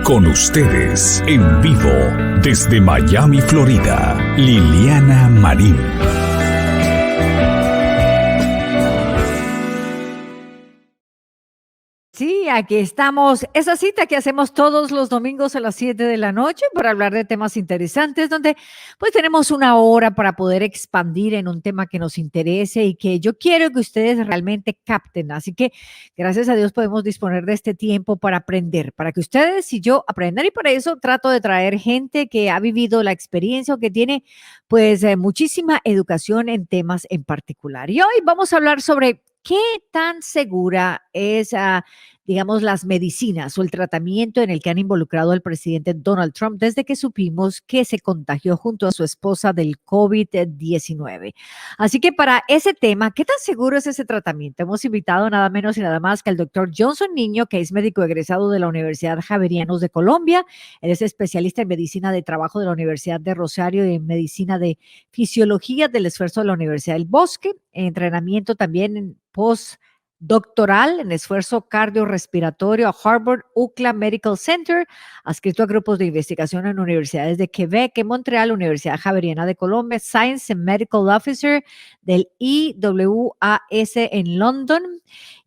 Con ustedes, en vivo, desde Miami, Florida, Liliana Marín. Sí, aquí estamos. Esa cita que hacemos todos los domingos a las 7 de la noche para hablar de temas interesantes, donde pues tenemos una hora para poder expandir en un tema que nos interese y que yo quiero que ustedes realmente capten. Así que gracias a Dios podemos disponer de este tiempo para aprender, para que ustedes y yo aprendan. Y para eso trato de traer gente que ha vivido la experiencia o que tiene pues muchísima educación en temas en particular. Y hoy vamos a hablar sobre qué tan segura es digamos, las medicinas o el tratamiento en el que han involucrado al presidente Donald Trump desde que supimos que se contagió junto a su esposa del COVID-19. Así que para ese tema, ¿qué tan seguro es ese tratamiento? Hemos invitado nada menos y nada más que al doctor Johnson Niño, que es médico egresado de la Universidad Javerianos de Colombia. Él es especialista en medicina de trabajo de la Universidad de Rosario y en medicina de fisiología del esfuerzo de la Universidad del Bosque, entrenamiento también en postdoctoral en esfuerzo cardiorrespiratorio a Harvard UCLA Medical Center, adscrito a grupos de investigación en universidades de Quebec, en Montreal, Universidad Javeriana de Colombia, Science and Medical Officer del IWAS en London.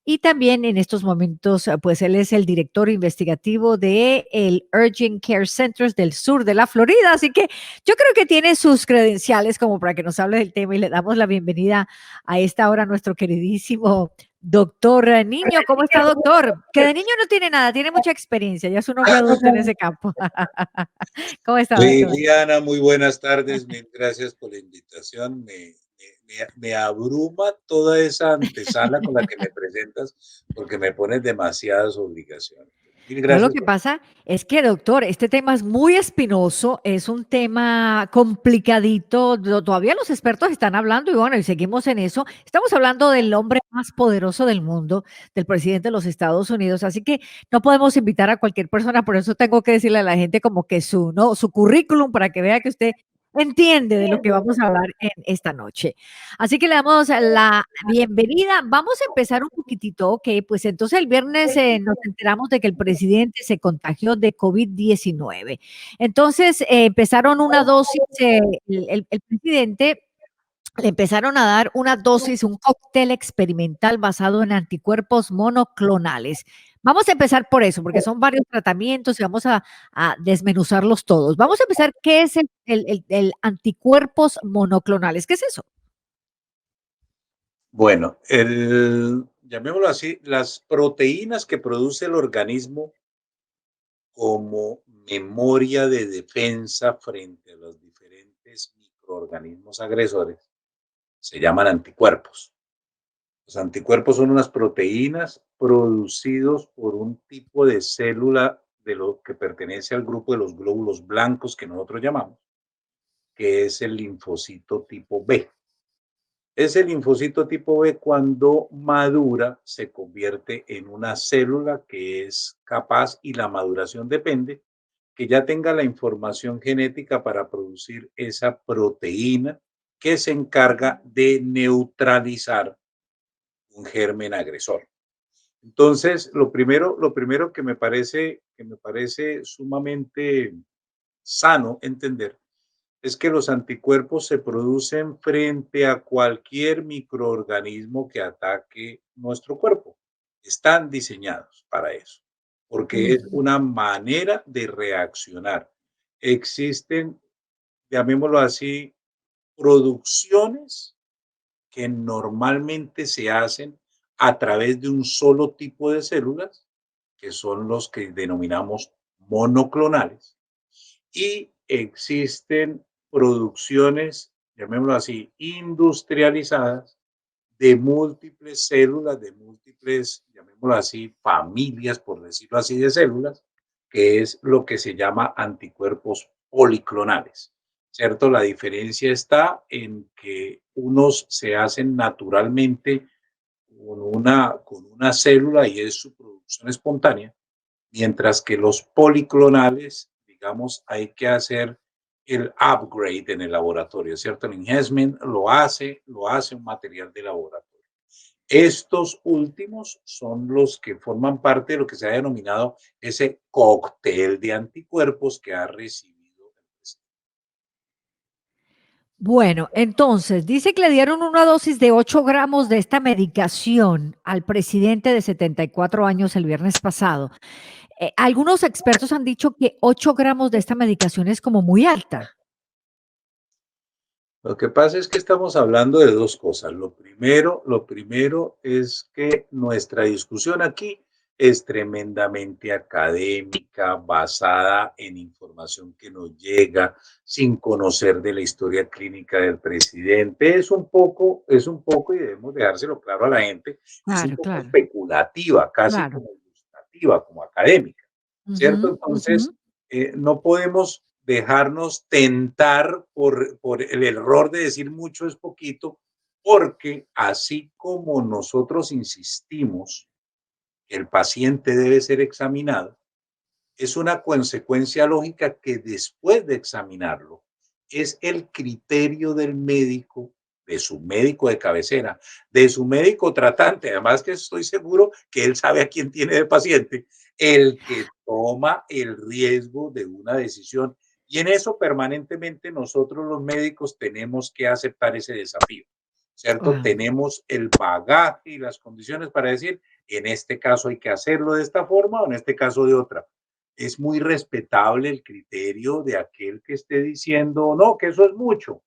Y también en estos momentos, pues él es el director investigativo de el Urgent Care Centers del sur de la Florida. Así que yo creo que tiene sus credenciales como para que nos hable del tema y le damos la bienvenida a esta hora a nuestro queridísimo doctor Niño. ¿Cómo está, doctor? Que de niño no tiene nada, tiene mucha experiencia, ya es un hombre adulto en ese campo. ¿Cómo está, doctor? Liliana, muy buenas tardes, mil gracias por la invitación. Me abruma toda esa antesala con la que me presentas porque me pones demasiadas obligaciones. Mil No, lo gracias. que pasa es que, doctor, este tema es muy espinoso, es un tema complicadito, todavía los expertos están hablando y bueno, y seguimos en eso. Estamos hablando del hombre más poderoso del mundo, del presidente de los Estados Unidos, así que no podemos invitar a cualquier persona, por eso tengo que decirle a la gente como que su, ¿no? Su currículum para que vea que usted entiende de lo que vamos a hablar en esta noche. Así que le damos la bienvenida. Vamos a empezar un poquitito, ok, pues entonces el viernes nos enteramos de que el presidente se contagió de COVID-19. Entonces empezaron una dosis, el presidente le empezaron a dar una dosis, un cóctel experimental basado en anticuerpos monoclonales. Vamos a empezar por eso, porque son varios tratamientos y vamos a desmenuzarlos todos. Vamos a empezar, ¿qué es el anticuerpos monoclonales? ¿Qué es eso? Bueno, llamémoslo así, las proteínas que produce el organismo como memoria de defensa frente a los diferentes microorganismos agresores se llaman anticuerpos. Los anticuerpos son unas proteínas producidos por un tipo de célula de lo que pertenece al grupo de los glóbulos blancos que nosotros llamamos, que es el linfocito tipo B. Ese linfocito tipo B cuando madura se convierte en una célula que es capaz, y la maduración depende, que ya tenga la información genética para producir esa proteína que se encarga de neutralizar un germen agresor. Entonces, lo primero que me parece sumamente sano entender es que los anticuerpos se producen frente a cualquier microorganismo que ataque nuestro cuerpo. Están diseñados para eso, porque es Ujú. una manera de reaccionar. Existen, llamémoslo así, producciones que normalmente se hacen a través de un solo tipo de células, que son los que denominamos monoclonales, y existen producciones, llamémoslo así, industrializadas de múltiples células, de múltiples, llamémoslo así, familias, por decirlo así, de células, que es lo que se llama anticuerpos policlonales, ¿cierto? La diferencia está en que unos se hacen naturalmente con una célula y es su producción espontánea, mientras que los policlonales, digamos, hay que hacer el upgrade en el laboratorio, ¿cierto? El enhancement lo hace un material de laboratorio. Estos últimos son los que forman parte de lo que se ha denominado ese cóctel de anticuerpos que ha recibido el presidente. Bueno, entonces dice que le dieron una dosis de 8 gramos de esta medicación al presidente de 74 años el viernes pasado. Algunos expertos han dicho que 8 gramos de esta medicación es como muy alta. Lo que pasa es que estamos hablando de dos cosas. Lo primero es que nuestra discusión aquí es tremendamente académica, basada en información que nos llega sin conocer de la historia clínica del presidente. Es un poco, y debemos dejárselo claro a la gente, es un Claro, poco claro, especulativa, casi claro. como ilustrativa, como académica, ¿cierto? Ujú, ujú. Entonces, no podemos dejarnos tentar por el error de decir mucho es poquito, porque así como nosotros insistimos que el paciente debe ser examinado, es una consecuencia lógica que después de examinarlo, es el criterio del médico, de su médico de cabecera, de su médico tratante, además que estoy seguro que él sabe a quién tiene de paciente, el que toma el riesgo de una decisión. Y en eso permanentemente nosotros los médicos tenemos que aceptar ese desafío, ¿cierto? Guau. Tenemos el bagaje y las condiciones para decir, en este caso hay que hacerlo de esta forma o en este caso de otra. Es muy respetable el criterio de aquel que esté diciendo, no, que eso es mucho.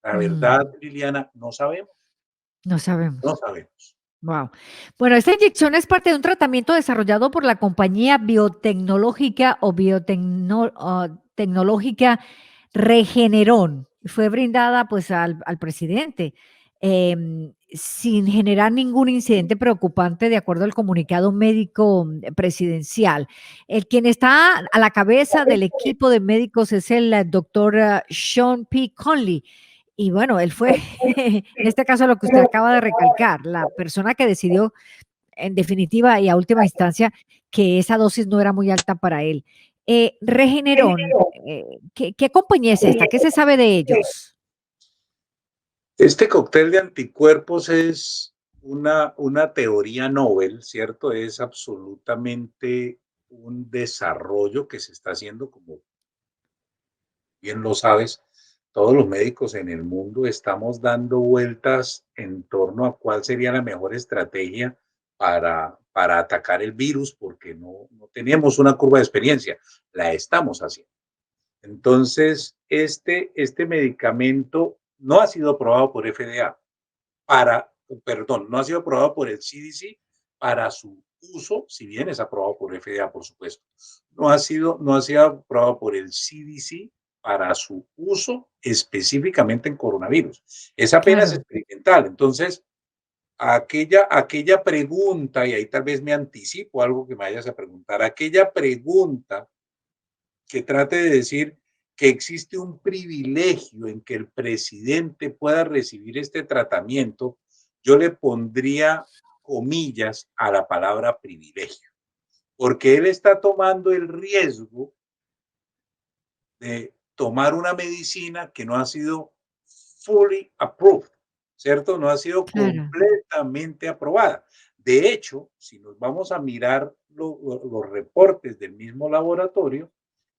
La verdad, Mm, Liliana, no sabemos, no no sabemos. sabemos. Wow. Bueno, esta inyección es parte de un tratamiento desarrollado por la compañía biotecnológica o tecnológica Regeneron. Fue brindada pues al presidente sin generar ningún incidente preocupante, de acuerdo al comunicado médico presidencial. El quien está a la cabeza del equipo de médicos es el doctor Sean P. Conley. Y bueno, él fue, en este caso, lo que usted acaba de recalcar, la persona que decidió, en definitiva y a última instancia, que esa dosis no era muy alta para él. Regeneron, ¿qué compañía es esta? ¿Qué se sabe de ellos? Este cóctel de anticuerpos es una teoría Nobel, ¿cierto? Es absolutamente un desarrollo que se está haciendo, como bien lo sabes, todos los médicos en el mundo estamos dando vueltas en torno a cuál sería la mejor estrategia para atacar el virus, porque no tenemos una curva de experiencia, la estamos haciendo. Entonces, este medicamento no ha sido aprobado por FDA para, perdón, no ha sido aprobado por el CDC para su uso, si bien es aprobado por FDA, por supuesto. No ha sido aprobado por el CDC para su uso específicamente en coronavirus. Es apenas Claro. experimental. Entonces, aquella pregunta, y ahí tal vez me anticipo algo que me vayas a preguntar, aquella pregunta que trate de decir que existe un privilegio en que el presidente pueda recibir este tratamiento, yo le pondría comillas a la palabra privilegio, porque él está tomando el riesgo de tomar una medicina que no ha sido fully approved, ¿cierto? No ha sido Claro. completamente aprobada. De hecho, si nos vamos a mirar los reportes del mismo laboratorio,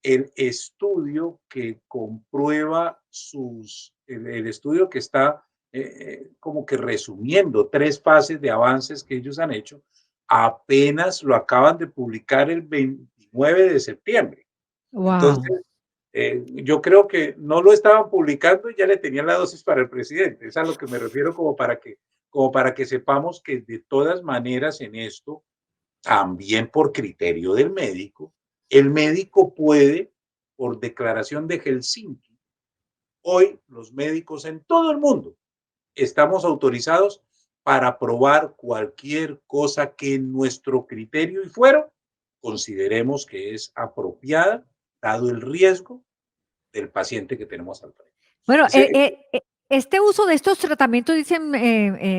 el estudio que comprueba el estudio que está como que resumiendo 3 fases de avances que ellos han hecho, apenas lo acaban de publicar el 29 de septiembre. Wow. Entonces, yo creo que no lo estaban publicando y ya le tenían la dosis para el presidente. Es a lo que me refiero, como para que sepamos que de todas maneras en esto, también por criterio del médico, el médico puede, por declaración de Helsinki, hoy los médicos en todo el mundo estamos autorizados para probar cualquier cosa que en nuestro criterio y fuero consideremos que es apropiada, dado el riesgo del paciente que tenemos al frente. Bueno, Ese, este uso de estos tratamientos, dicen,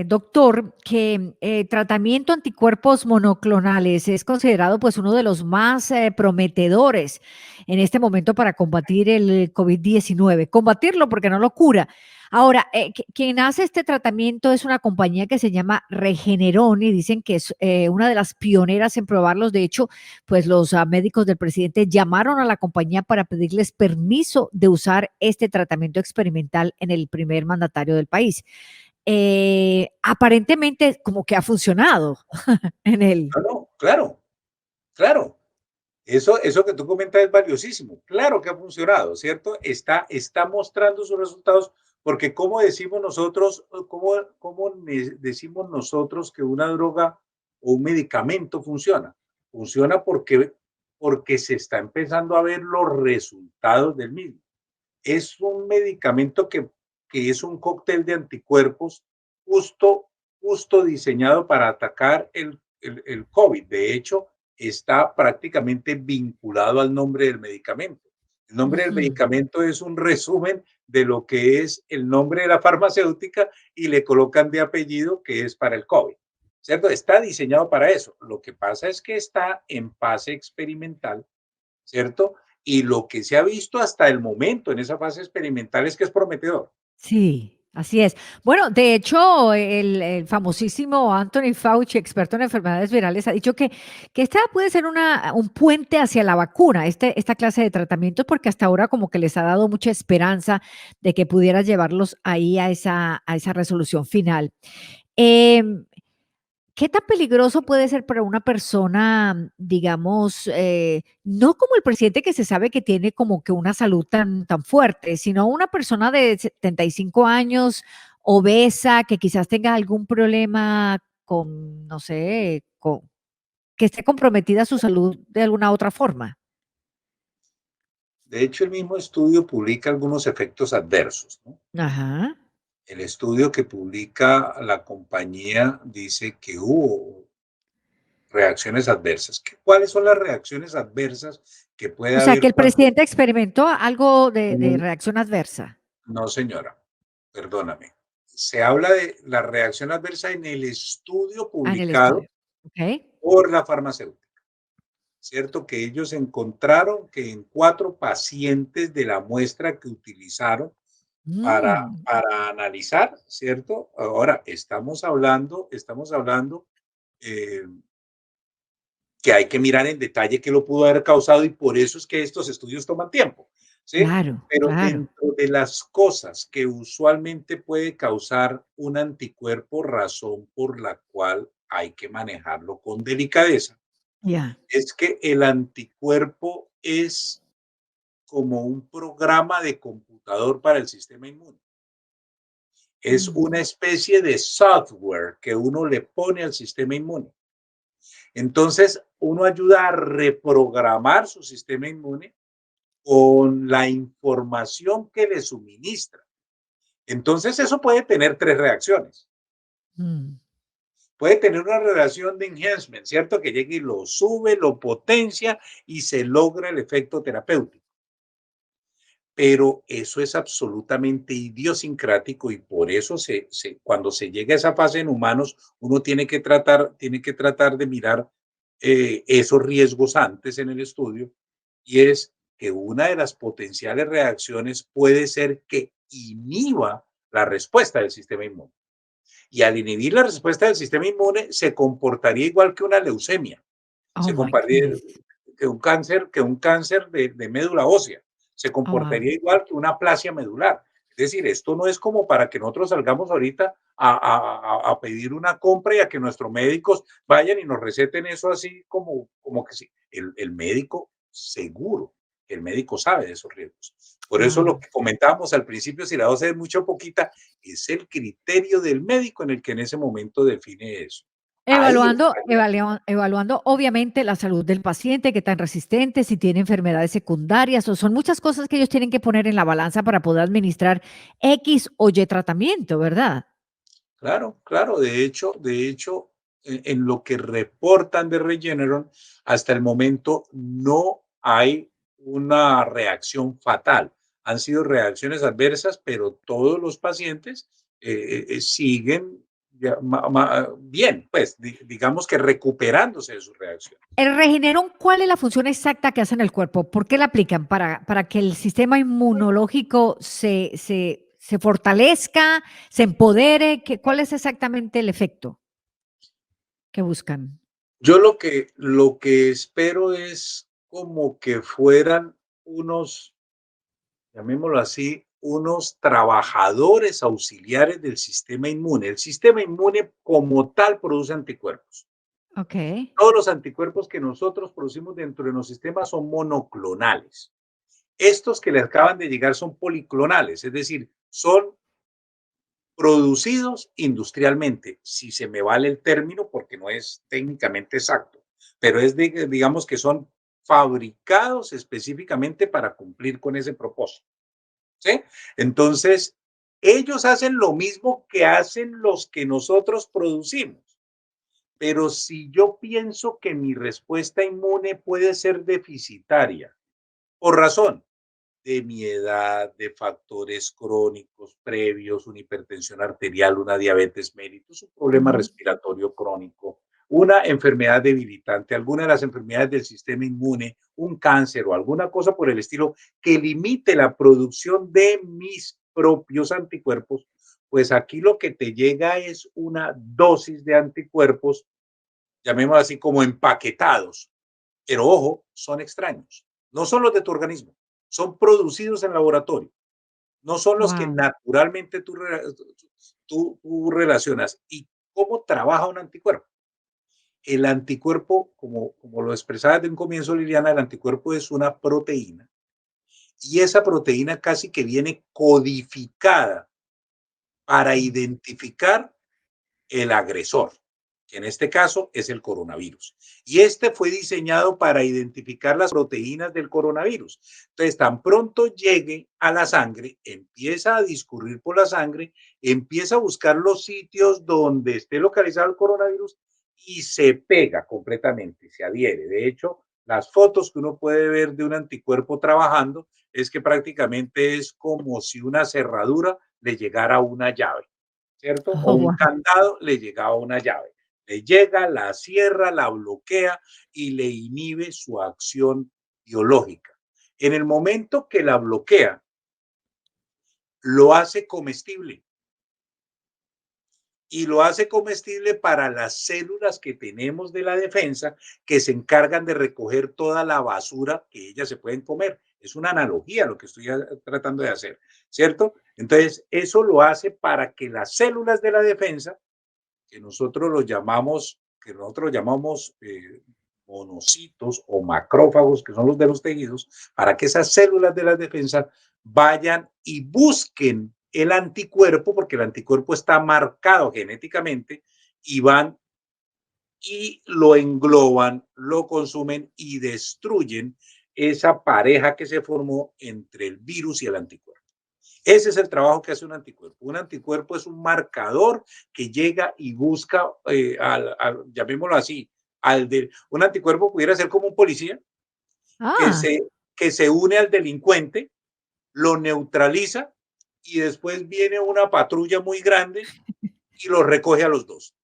doctor, que tratamiento anticuerpos monoclonales es considerado pues uno de los más prometedores en este momento para combatir el COVID-19. Combatirlo porque no lo cura. Ahora, quien hace este tratamiento es una compañía que se llama Regeneron y dicen que es una de las pioneras en probarlos. De hecho, pues los médicos del presidente llamaron a la compañía para pedirles permiso de usar este tratamiento experimental en el primer mandatario del país. Aparentemente como que ha funcionado en él. No, no, claro, claro. Eso que tú comentas es valiosísimo. Claro que ha funcionado, ¿cierto? Está mostrando sus resultados, porque ¿cómo decimos nosotros, decimos nosotros que una droga o un medicamento funciona? Funciona porque se está empezando a ver los resultados del mismo. Es un medicamento que es un cóctel de anticuerpos justo, justo diseñado para atacar el COVID. De hecho, está prácticamente vinculado al nombre del medicamento. El nombre del Ujú. medicamento es un resumen de lo que es el nombre de la farmacéutica y le colocan de apellido que es para el COVID. ¿Cierto? Está diseñado para eso. Lo que pasa es que está en fase experimental, ¿cierto? Y lo que se ha visto hasta el momento en esa fase experimental es que es prometedor. Sí, así es. Bueno, de hecho, el famosísimo Anthony Fauci, experto en enfermedades virales, ha dicho que esta puede ser un puente hacia la vacuna, esta clase de tratamientos, porque hasta ahora como que les ha dado mucha esperanza de que pudiera llevarlos ahí a esa resolución final. Em, ¿Qué tan peligroso puede ser para una persona, digamos, no como el presidente que se sabe que tiene como que una salud tan fuerte, sino una persona de 75 años, obesa, que quizás tenga algún problema con, no sé, que esté comprometida su salud de alguna otra forma? De hecho, el mismo estudio publica algunos efectos adversos, ¿no? Ajá. El estudio que publica la compañía dice que hubo reacciones adversas. ¿Cuáles son las reacciones adversas que puede O sea, que haber el cuando... presidente experimentó algo de reacción adversa. No, señora, perdóname. Se habla de la reacción adversa en el estudio Ah, en el publicado estudio. Ok. por la farmacéutica. ¿Cierto? Que ellos encontraron que en 4 pacientes de la muestra que utilizaron Mm, para analizar, ¿cierto? Ahora, estamos hablando eh, que hay que mirar en detalle qué lo pudo haber causado y por eso es que estos estudios toman tiempo, ¿sí? claro, Pero claro. dentro de las cosas que usualmente puede causar un anticuerpo, razón por la cual hay que manejarlo con delicadeza, Ya. es que el anticuerpo es como un programa de computador para el sistema inmune. Es Mm. una especie de software que uno le pone al sistema inmune. Entonces, uno ayuda a reprogramar su sistema inmune con la información que le suministra. Entonces, eso puede tener 3 reacciones. Mm. Puede tener una relación de enhancement, ¿cierto? Que llegue y lo sube, lo potencia y se logra el efecto terapéutico. Pero eso es absolutamente idiosincrático y por eso cuando se llega a esa fase en humanos, uno tiene que tratar de mirar esos riesgos antes en el estudio, y es que una de las potenciales reacciones puede ser que inhiba la respuesta del sistema inmune. Y al inhibir la respuesta del sistema inmune, se comportaría igual que una leucemia, Oh se my comportaría goodness. que un cáncer de médula ósea, se Oh, wow. comportaría igual que una aplasia medular. Es decir, esto no es como para que nosotros salgamos ahorita a pedir una compra y a que nuestros médicos vayan y nos receten eso así como que sí. El médico seguro, el médico sabe de esos riesgos. Por eso lo Wow. que comentábamos al principio, si la dosis es mucha o poquita, es el criterio del médico en el que en ese momento define eso. Ahí estaría. Evaluando obviamente la salud del paciente, qué tan resistente, si tiene enfermedades secundarias, o son muchas cosas que ellos tienen que poner en la balanza para poder administrar X o Y tratamiento, ¿verdad? Claro, claro. De hecho, en lo que reportan de Regeneron, hasta el momento no hay una reacción fatal. Han sido reacciones adversas, pero todos los pacientes siguen bien, pues digamos que recuperándose de su reacción. El Regeneron, ¿cuál es la función exacta que hace en el cuerpo? ¿Por qué la aplican? Para que el sistema inmunológico se fortalezca, se empodere? ¿Cuál es exactamente el efecto que buscan? Yo lo que espero es como que fueran unos, llamémoslo así, unos trabajadores auxiliares del sistema inmune. El sistema inmune como tal produce anticuerpos. Ok, Todos los anticuerpos que nosotros producimos dentro de nuestro sistema son monoclonales. Estos que le acaban de llegar son policlonales, es decir, son producidos industrialmente, si se me vale el término, porque no es técnicamente exacto, pero es digamos que son fabricados específicamente para cumplir con ese propósito, ¿sí? Entonces, ellos hacen lo mismo que hacen los que nosotros producimos, pero si yo pienso que mi respuesta inmune puede ser deficitaria, por razón de mi edad, de factores crónicos previos, una hipertensión arterial, una diabetes mellitus, un problema ujú, respiratorio crónico, una enfermedad debilitante, alguna de las enfermedades del sistema inmune, un cáncer o alguna cosa por el estilo que limite la producción de mis propios anticuerpos, pues aquí lo que te llega es una dosis de anticuerpos, llamémoslo así como empaquetados, pero ojo, son extraños. No son los de tu organismo, son producidos en laboratorio. No son los que wow, naturalmente tú relacionas. ¿Y cómo trabaja un anticuerpo? El anticuerpo, como lo expresaba de un comienzo, Liliana, el anticuerpo es una proteína y esa proteína casi que viene codificada para identificar el agresor, que en este caso es el coronavirus. Y este fue diseñado para identificar las proteínas del coronavirus. Entonces, tan pronto llegue a la sangre, empieza a discurrir por la sangre, empieza a buscar los sitios donde esté localizado el coronavirus y se pega completamente, se adhiere. De hecho, las fotos que uno puede ver de un anticuerpo trabajando es que prácticamente es como si una cerradura le llegara a una llave. ¿Cierto? O oh, un wow. candado le llegaba una llave. Le llega, la cierra, la bloquea y le inhibe su acción biológica. En el momento que la bloquea, lo hace comestible y lo hace comestible para las células que tenemos de la defensa que se encargan de recoger toda la basura que ellas se pueden comer. Es una analogía lo que estoy tratando de hacer, ¿cierto? Entonces, eso lo hace para que las células de la defensa que nosotros llamamos monocitos o macrófagos, que son los de los tejidos, para que esas células de la defensa vayan y busquen el anticuerpo, porque el anticuerpo está marcado genéticamente, y van y lo engloban, lo consumen y destruyen esa pareja que se formó entre el virus y el anticuerpo. Ese es el trabajo que hace un anticuerpo. Un anticuerpo es un marcador que llega y busca, llamémoslo así, un anticuerpo pudiera ser como un policía que Ah, se, que se une al delincuente, lo neutraliza y después viene una patrulla muy grande y lo recoge a los dos.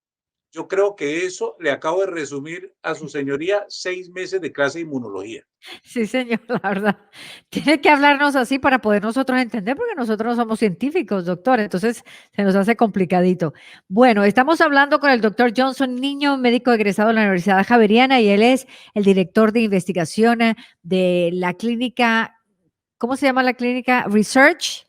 Yo creo que eso le acabo de resumir a su señoría 6 meses de clase de inmunología. sí, señor, la verdad. Tiene que hablarnos así para poder nosotros entender, porque nosotros no somos científicos, doctor, entonces se nos hace complicadito. Bueno, estamos hablando con el doctor Johnson Niño, médico egresado de la Universidad Javeriana, y él es el director de investigación de la clínica, ¿cómo se llama la clínica? Research.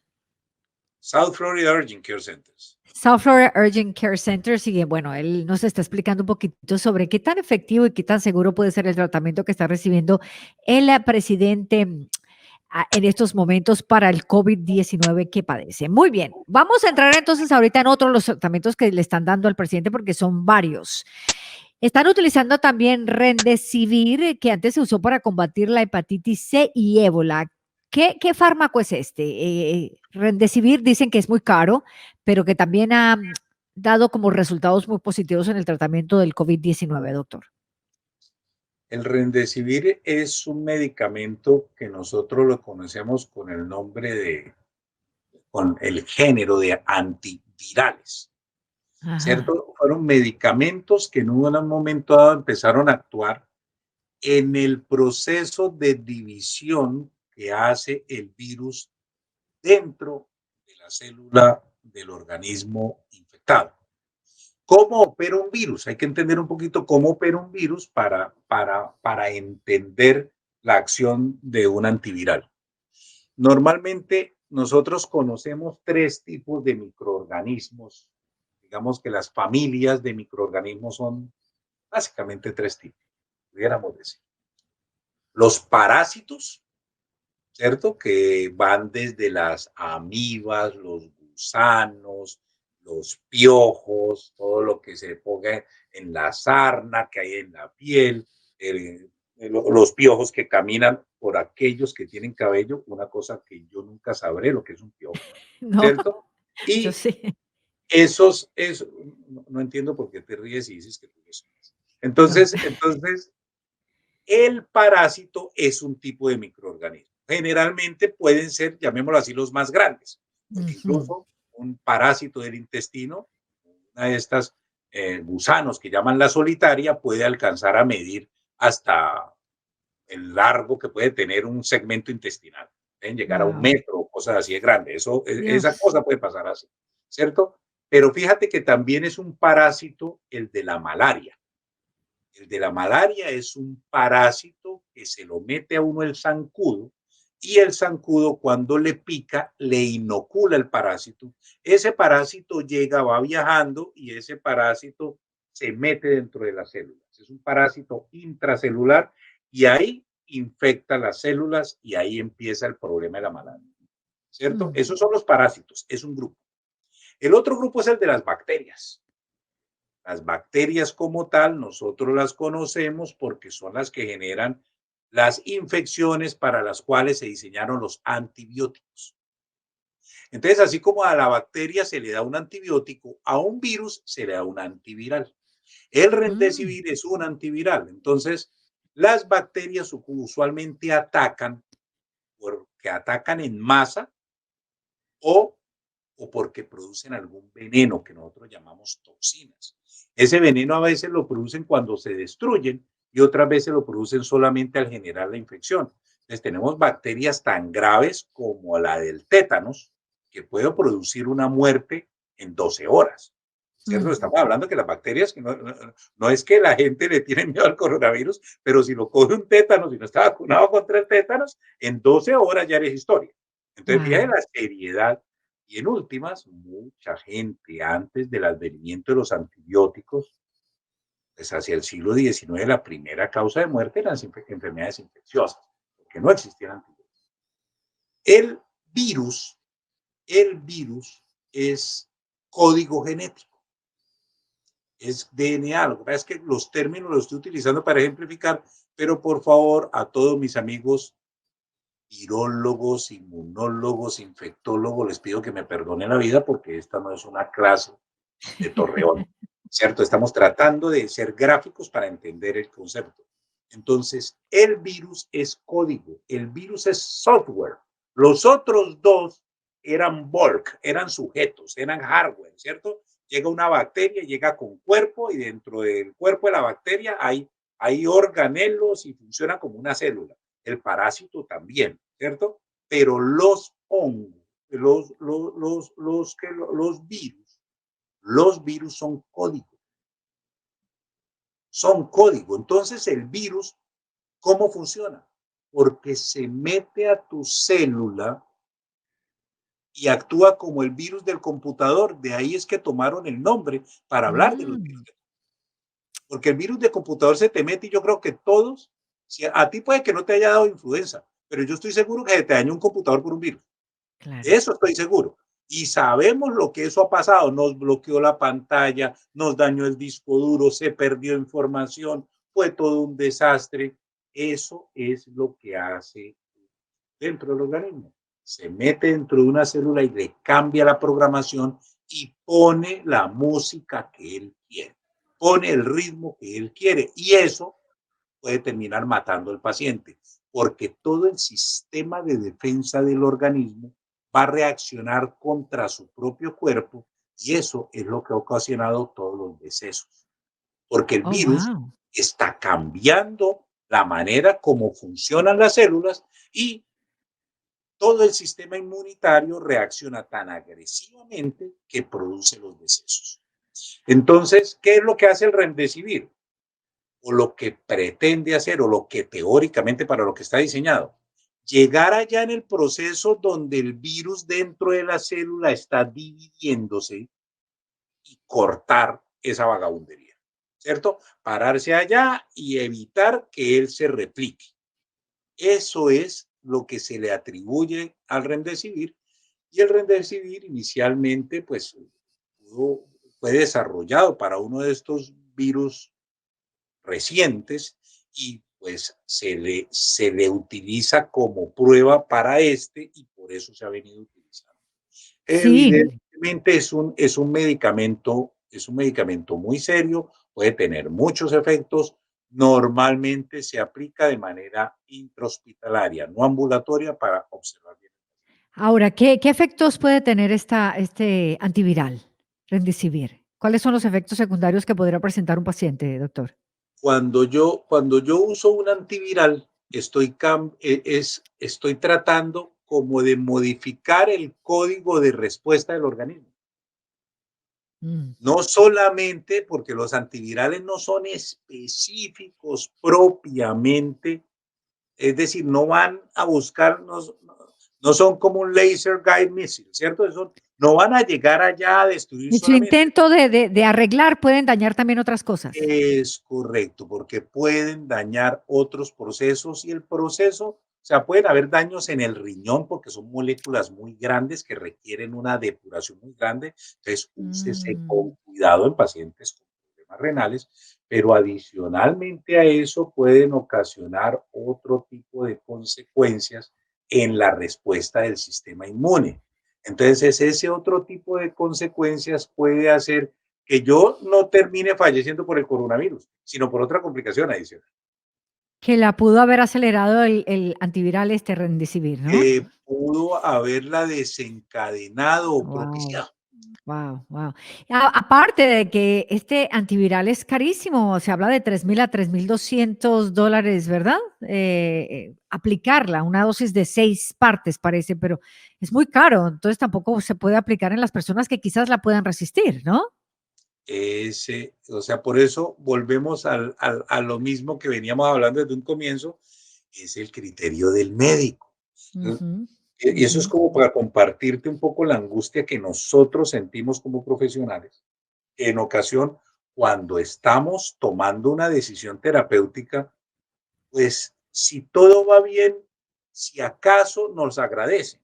South Florida Urgent Care Centers. South Florida Urgent Care Center, y bueno, él nos está explicando un poquito sobre qué tan efectivo y qué tan seguro puede ser el tratamiento que está recibiendo el presidente en estos momentos para el COVID-19 que padece. Muy bien, vamos a entrar entonces ahorita en otros los tratamientos que le están dando al presidente porque son varios. Están utilizando también Remdesivir, que antes se usó para combatir la hepatitis C y ébola. ¿Qué fármaco es este? Remdesivir dicen que es muy caro, pero que también ha dado como resultados muy positivos en el tratamiento del COVID-19, doctor. El Remdesivir es un medicamento que nosotros lo conocemos con el nombre con el género de antivirales, Ajá. ¿cierto? Fueron medicamentos que en un momento dado empezaron a actuar en el proceso de división que hace el virus dentro de la célula del organismo infectado. ¿Cómo opera un virus? Hay que entender un poquito cómo opera un virus para entender la acción de un antiviral. Normalmente nosotros conocemos tres tipos de microorganismos. Digamos que las familias de microorganismos son básicamente tres tipos, pudiéramos decir. Los parásitos, ¿cierto? Que van desde las amibas, los gusanos, los piojos, todo lo que se ponga en la sarna que hay en la piel, los piojos que caminan por aquellos que tienen cabello, una cosa que yo nunca sabré lo que es un piojo, No, ¿cierto? yo Y sí. no entiendo por qué te ríes y dices que tú lo sabes. No. Entonces, el parásito es un tipo de microorganismo. Generalmente pueden ser, llamémoslo así, los más grandes, porque Ujú. incluso un parásito del intestino, una de estas gusanos que llaman la solitaria, puede alcanzar a medir hasta el largo que puede tener un segmento intestinal. Pueden llegar a un Guau. metro, cosas así de grandes. Esa Dios. cosa puede pasar así, ¿cierto? Pero fíjate que también es un parásito el de la malaria. El de la malaria es un parásito que se lo mete a uno el zancudo y el zancudo cuando le pica le inocula el parásito. Ese parásito llega, va viajando y ese parásito se mete dentro de las células. Es un parásito intracelular y ahí infecta las células y ahí empieza el problema de la malaria. ¿Cierto? Mm. Esos son los parásitos, es un grupo. El otro grupo es el de las bacterias. Las bacterias como tal, nosotros las conocemos porque son las que generan las infecciones para las cuales se diseñaron los antibióticos. Entonces, así como a la bacteria se le da un antibiótico, a un virus se le da un antiviral. El Mm. remdesivir es un antiviral. Entonces, las bacterias usualmente atacan porque atacan en masa o porque producen algún veneno que nosotros llamamos toxinas. Ese veneno a veces lo producen cuando se destruyen y otras veces lo producen solamente al generar la infección. Entonces tenemos bacterias tan graves como la del tétanos, que puede producir una muerte en 12 horas. ¿Cierto? Mm. Estamos hablando que las bacterias, que no es que la gente le tiene miedo al coronavirus, pero si lo coge un tétanos y no está vacunado contra el tétanos, en 12 horas ya eres historia. Entonces, fíjate Wow. la seriedad y en últimas, mucha gente antes del advenimiento de los antibióticos, pues hacia el siglo XIX, la primera causa de muerte eran las enfermedades infecciosas, porque no existían antibióticos. El virus, el virus es código genético, es DNA. Lo que pasa es que los términos los estoy utilizando para ejemplificar, pero por favor, a todos mis amigos virólogos, inmunólogos, infectólogos, les pido que me perdonen la vida porque esta no es una clase de Torreón, ¿cierto? Estamos tratando de ser gráficos para entender el concepto. Entonces, el virus es código, el virus es software. Los otros dos eran bulk, eran sujetos, eran hardware, ¿cierto? Llega una bacteria, llega con cuerpo y dentro del cuerpo de la bacteria hay organelos y funciona como una célula. El parásito también, ¿cierto? Pero los hongos, los virus son código. Entonces el virus, ¿cómo funciona? Porque se mete a tu célula y actúa como el virus del computador. De ahí es que tomaron el nombre para hablar de los virus. Mm. Porque el virus de computador se te mete y yo creo que todos, si a ti puede que no te haya dado influenza, pero yo estoy seguro que te dañó un computador por un virus. Claro. Eso estoy seguro. Y sabemos lo que eso ha pasado. Nos bloqueó la pantalla, nos dañó el disco duro, se perdió información, fue todo un desastre. Eso es lo que hace dentro del organismo. Se mete dentro de una célula y le cambia la programación y pone la música que él quiere, pone el ritmo que él quiere. Y eso puede terminar matando al paciente, porque todo el sistema de defensa del organismo va a reaccionar contra su propio cuerpo y eso es lo que ha ocasionado todos los decesos, porque el Oh, virus wow. está cambiando la manera como funcionan las células y todo el sistema inmunitario reacciona tan agresivamente que produce los decesos. Entonces, ¿qué es lo que hace el remdesivir? O lo que pretende hacer, o lo que teóricamente para lo que está diseñado. Llegar allá en el proceso donde el virus dentro de la célula está dividiéndose y cortar esa vagabundería, ¿cierto? Pararse allá y evitar que él se replique. Eso es lo que se le atribuye al remdesivir, y el remdesivir inicialmente pues fue desarrollado para uno de estos virus recientes, y pues se le utiliza como prueba para este, y por eso se ha venido utilizando. Sí, Evidentemente es un medicamento muy serio, puede tener muchos efectos. Normalmente se aplica de manera intrahospitalaria, no ambulatoria, para observar bien. ahora, ¿qué efectos puede tener este antiviral, Remdesivir? ¿Cuáles son los efectos secundarios que podría presentar un paciente, doctor? Cuando yo uso un antiviral, estoy tratando como de modificar el código de respuesta del organismo. Mm. No solamente porque los antivirales no son específicos propiamente, es decir, no van a buscar, no son como un laser guide missile, ¿cierto? No van a llegar allá a destruir En su solamente. intento de arreglar, pueden dañar también otras cosas. Es correcto, porque pueden dañar otros procesos, y el proceso, o sea, pueden haber daños en el riñón porque son moléculas muy grandes que requieren una depuración muy grande. Entonces, úsese Mm. con cuidado en pacientes con problemas renales, pero adicionalmente a eso pueden ocasionar otro tipo de consecuencias en la respuesta del sistema inmune. Entonces, ese otro tipo de consecuencias puede hacer que yo no termine falleciendo por el coronavirus, sino por otra complicación adicional. Que la pudo haber acelerado el antiviral, este Remdesivir, ¿no? Pudo haberla desencadenado o Wow. propiciado. Wow, wow. Aparte de que este antiviral es carísimo, se habla de 3.000 a $3.200, ¿verdad? Aplicarla, una dosis de 6 partes parece, pero es muy caro, entonces tampoco se puede aplicar en las personas que quizás la puedan resistir, ¿no? O sea, por eso volvemos a lo mismo que veníamos hablando desde un comienzo, es el criterio del médico. Ujú, Y eso ujú. es como para compartirte un poco la angustia que nosotros sentimos como profesionales en ocasión cuando estamos tomando una decisión terapéutica. Pues si todo va bien, si acaso nos agradece,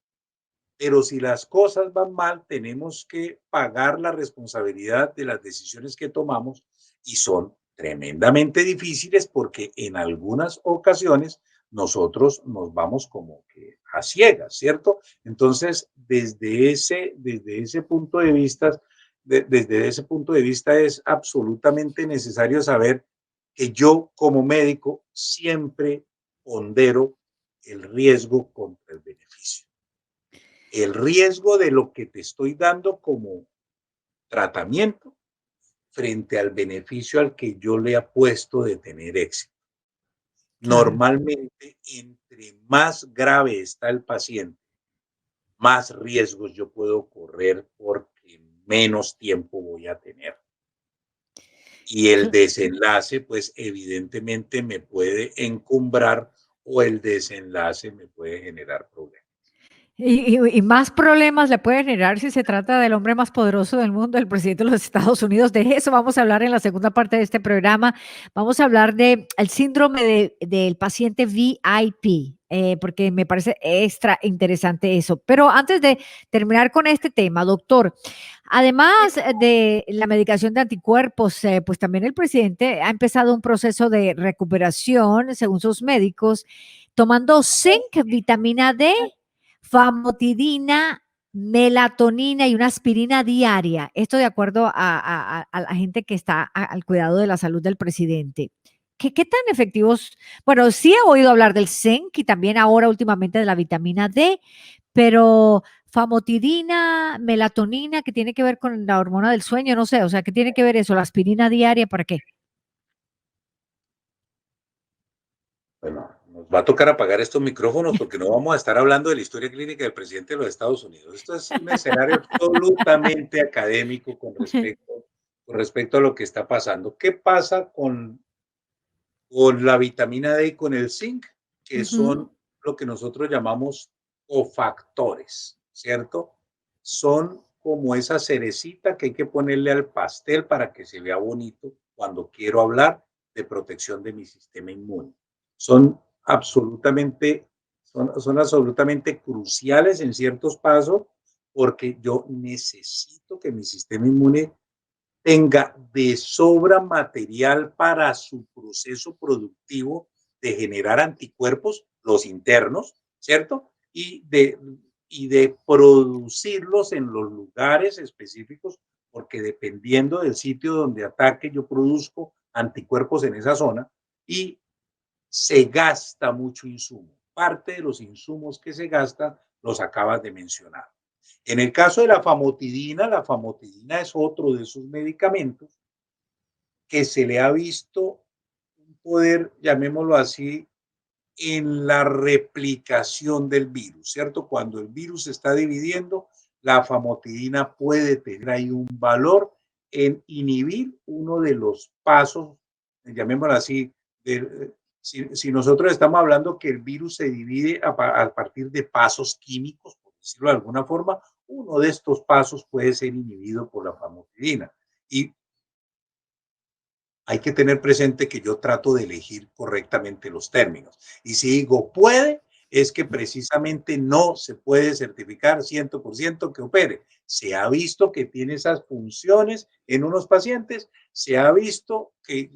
pero si las cosas van mal, tenemos que pagar la responsabilidad de las decisiones que tomamos, y son tremendamente difíciles porque en algunas ocasiones nosotros nos vamos como que a ciegas, ¿cierto? Entonces, desde ese punto de vista, desde ese punto de vista es absolutamente necesario saber que yo como médico siempre pondero el riesgo contra el beneficio. El riesgo de lo que te estoy dando como tratamiento frente al beneficio al que yo le apuesto de tener éxito. Claro. Normalmente, entre más grave está el paciente, más riesgos yo puedo correr porque menos tiempo voy a tener. Y el Cl desenlace, pues evidentemente me puede encumbrar, o el desenlace me puede generar problemas. y más problemas le puede generar si se trata del hombre más poderoso del mundo, el presidente de los Estados Unidos. De eso vamos a hablar en la segunda parte de este programa. Vamos a hablar del síndrome del paciente VIP, porque me parece extra interesante eso. Pero antes de terminar con este tema, doctor, además de la medicación de anticuerpos, pues también el presidente ha empezado un proceso de recuperación, según sus médicos, tomando zinc, vitamina D, famotidina, melatonina y una aspirina diaria. Esto de acuerdo a la gente que está al cuidado de la salud del presidente. ¿Qué tan efectivos? Bueno, sí he oído hablar del zinc y también ahora últimamente de la vitamina D, pero famotidina, melatonina, que tiene que ver con la hormona del sueño, no sé, o sea, ¿qué tiene que ver eso? ¿La aspirina diaria para qué? Bueno, Va a tocar apagar estos micrófonos porque no vamos a estar hablando de la historia clínica del presidente de los Estados Unidos. Esto es un escenario absolutamente académico con respecto a lo que está pasando. ¿Qué pasa con la vitamina D y con el zinc? Que Ujú, son lo que nosotros llamamos cofactores, ¿cierto? Son como esa cerecita que hay que ponerle al pastel para que se vea bonito cuando quiero hablar de protección de mi sistema inmune. Son absolutamente, son absolutamente cruciales en ciertos pasos porque yo necesito que mi sistema inmune tenga de sobra material para su proceso productivo de generar anticuerpos, los internos, ¿cierto? Y de producirlos en los lugares específicos, porque dependiendo del sitio donde ataque, yo produzco anticuerpos en esa zona y se gasta mucho insumo. Parte de los insumos que se gastan los acabas de mencionar. En el caso de la famotidina es otro de esos medicamentos que se le ha visto un poder, llamémoslo así, en la replicación del virus, ¿cierto? Cuando el virus se está dividiendo, la famotidina puede tener ahí un valor en inhibir uno de los pasos, llamémoslo así, si nosotros estamos hablando que el virus se divide a partir de pasos químicos, por decirlo de alguna forma, uno de estos pasos puede ser inhibido por la famotidina. Y hay que tener presente que yo trato de elegir correctamente los términos. Y si digo puede, es que precisamente no se puede certificar 100% que opere. Se ha visto que tiene esas funciones en unos pacientes, se ha visto que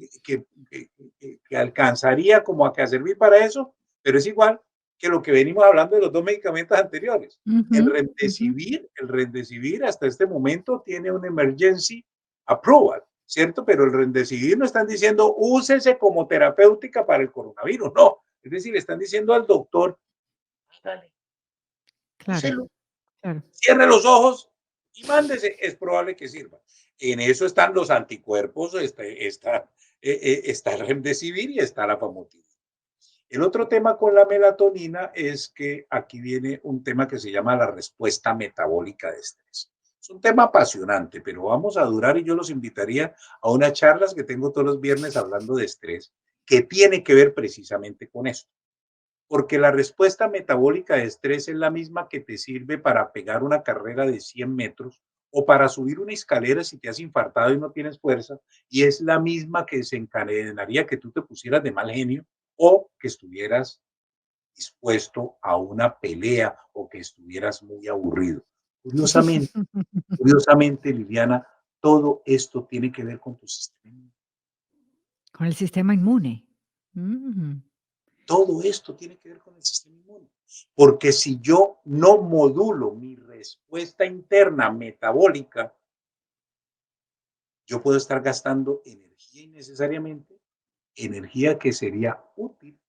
alcanzaría como a que a servir para eso, pero es igual que lo que venimos hablando de los dos medicamentos anteriores. ujú, ujú. El Remdesivir hasta este momento tiene un emergency approval, ¿cierto? Pero el Remdesivir no están diciendo úsese como terapéutica para el coronavirus, no. Es decir, le están diciendo al doctor, dale, Claro, úselo, claro. cierre los ojos y mándese, es probable que sirva. En eso están los anticuerpos, está el Remdesivir y está la famotidina. El otro tema con la melatonina es que aquí viene un tema que se llama la respuesta metabólica de estrés. Es un tema apasionante, pero vamos a durar y yo los invitaría a unas charlas que tengo todos los viernes hablando de estrés, que tiene que ver precisamente con esto. Porque la respuesta metabólica de estrés es la misma que te sirve para pegar una carrera de 100 metros o para subir una escalera si te has infartado y no tienes fuerza, y es la misma que desencadenaría que tú te pusieras de mal genio o que estuvieras dispuesto a una pelea o que estuvieras muy aburrido. Curiosamente, curiosamente, Liliana, todo esto tiene que ver con tu sistema. Con el sistema inmune. Mm. Todo esto tiene que ver con el sistema inmune. Porque si yo no modulo mi respuesta interna metabólica, yo puedo estar gastando energía innecesariamente, energía que sería útil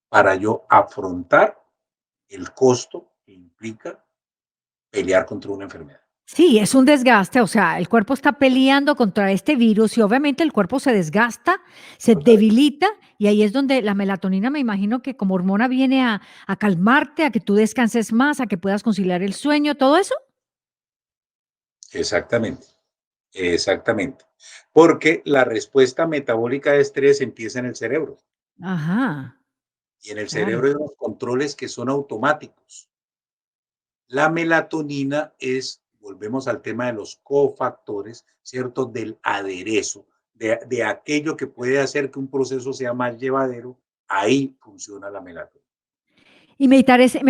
para yo afrontar el costo que implica pelear contra una enfermedad. Sí, es un desgaste, o sea, el cuerpo está peleando contra este virus y obviamente el cuerpo se desgasta, se Total. debilita y ahí es donde la melatonina me imagino que como hormona viene a calmarte, a que tú descanses más, a que puedas conciliar el sueño, todo eso. Exactamente, exactamente. Porque la respuesta metabólica de estrés empieza en el cerebro Ajá, y en el claro. cerebro hay unos controles que son automáticos. La melatonina es, volvemos al tema de los cofactores, ¿cierto? Del aderezo, de aquello que puede hacer que un proceso sea más llevadero. Ahí funciona la melatonina. Y me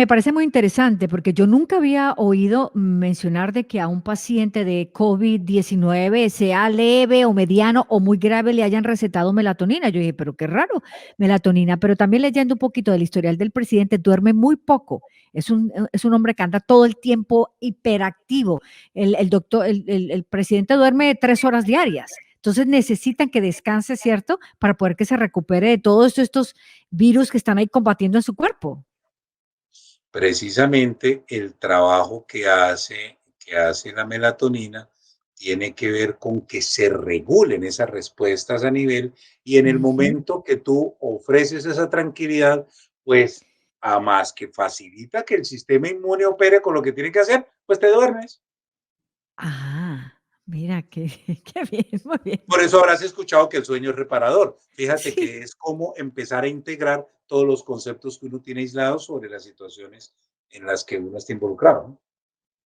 parece muy interesante porque yo nunca había oído mencionar de que a un paciente de COVID-19, sea leve o mediano o muy grave, le hayan recetado melatonina. Yo dije, pero qué raro, melatonina. Pero también leyendo un poquito del historial del presidente, duerme muy poco. Es un hombre que anda todo el tiempo hiperactivo. El doctor, el presidente duerme 3 horas diarias. Entonces necesitan que descanse, ¿cierto? Para poder que se recupere de todos estos virus que están ahí combatiendo en su cuerpo. Precisamente el trabajo que hace la melatonina tiene que ver con que se regulen esas respuestas a nivel y en el Ujú. momento que tú ofreces esa tranquilidad, Pues a más que facilita que el sistema inmune opere con lo que tiene que hacer, pues te duermes. Ah, mira, qué, qué bien, muy bien. Por eso habrás escuchado que el sueño es reparador. Fíjate Sí. que es como empezar a integrar todos los conceptos que uno tiene aislados sobre las situaciones en las que uno está involucrado, ¿no?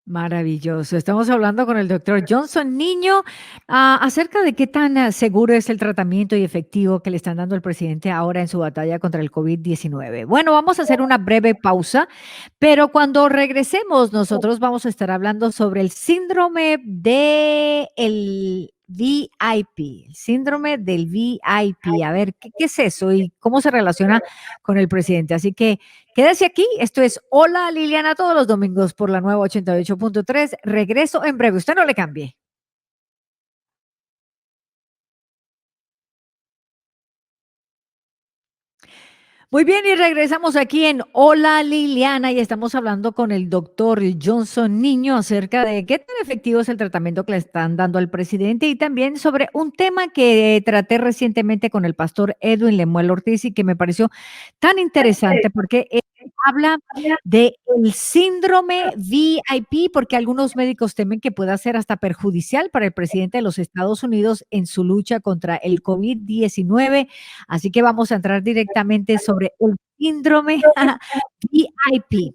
Maravilloso. Estamos hablando con el doctor Johnson Niño acerca de qué tan seguro es el tratamiento y efectivo que le están dando al presidente ahora en su batalla contra el COVID-19. Bueno, vamos a hacer una breve pausa, pero cuando regresemos, nosotros vamos a estar hablando sobre el síndrome de el VIP, el síndrome del VIP. A ver, ¿qué es eso y cómo se relaciona con el presidente? Así que quédese aquí, esto es Hola Liliana todos los domingos por la nueva 88.3. Regreso en breve, usted no le cambie. Muy bien, y regresamos aquí en Hola Liliana y estamos hablando con el doctor Johnson Niño acerca de qué tan efectivo es el tratamiento que le están dando al presidente y también sobre un tema que traté recientemente con el pastor Edwin Lemuel Ortiz y que me pareció tan interesante porque él habla de el síndrome VIP porque algunos médicos temen que pueda ser hasta perjudicial para el presidente de los Estados Unidos en su lucha contra el COVID-19. Así que vamos a entrar directamente sobre el síndrome VIP.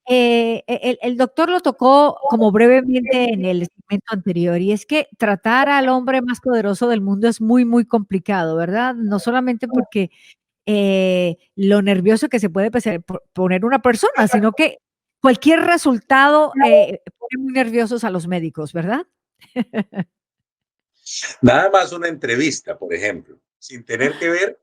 El doctor lo tocó como brevemente en el segmento anterior, y es que tratar al hombre más poderoso del mundo es muy, muy complicado, ¿verdad? No solamente porque lo nervioso que se puede poner una persona, sino que cualquier resultado pone muy nerviosos a los médicos, ¿verdad? Nada más una entrevista, por ejemplo, sin tener que ver